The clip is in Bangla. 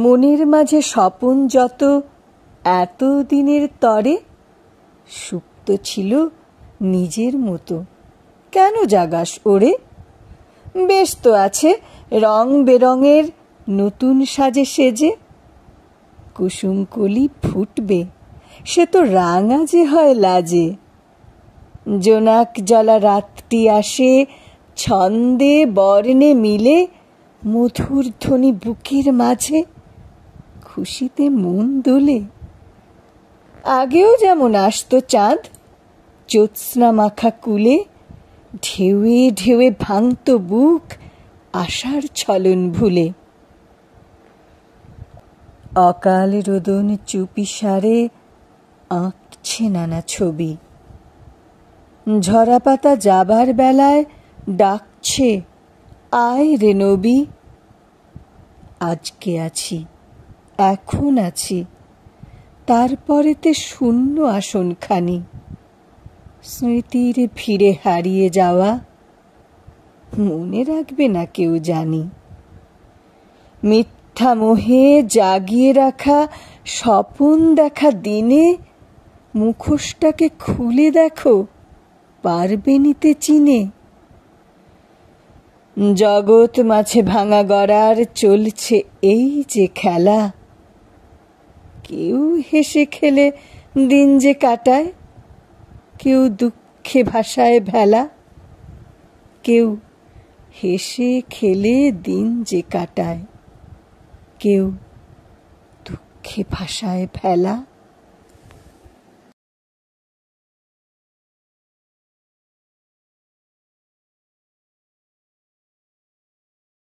মনের মাঝে স্বপন যত এত দিনের তরে সুপ্ত ছিল নিজের মতো, কেন জাগাস ওরে? বেশ তো আছে রং বেরঙের নতুন সাজে সেজে, কুসুমকলি ফুটবে সে তো রাঙা যে হয় লাজে। জোনাক জ্বলা রাতটি আসে ছন্দে বর্ণে মিলে, মধুর ধ্বনি বুকের মাঝে খুশিতে মন দোলে। আগেও যেমন আসতো চাঁদ জ্যোৎস্না মাখা কুলে, ঢেউয়ে ঢেউয়ে ভাঙত বুক আশার ছলন ভুলে। অকাল রোদন চুপি সারে আঁকছে নানা ছবি, ঝরা পাতা যাবার বেলায় ডাকছে আয় রে নবী। আজকে আছি এখন আছি, তারপরেতে শূন্য আসনখানি, স্মৃতির ভিড়ে হারিয়ে যাওয়া মনে রাখবে না কেউ জানি। মিথ্যা মোহে জাগিয়ে রাখা স্বপন দেখা দিনে, মুখোশটাকে খুলে দেখো পারবে নিতে চিনে। জগৎ মাঝে ভাঙা গড়ার চলছে এই যে খেলা, কেউ হেসে খেলে দিন যে কাটায়, কেউ দুঃখে ভাসায় ভেলা। কেউ হেসে খেলে দিন যে কাটায়, কেউ দুঃখে ভাসায় ভেলা।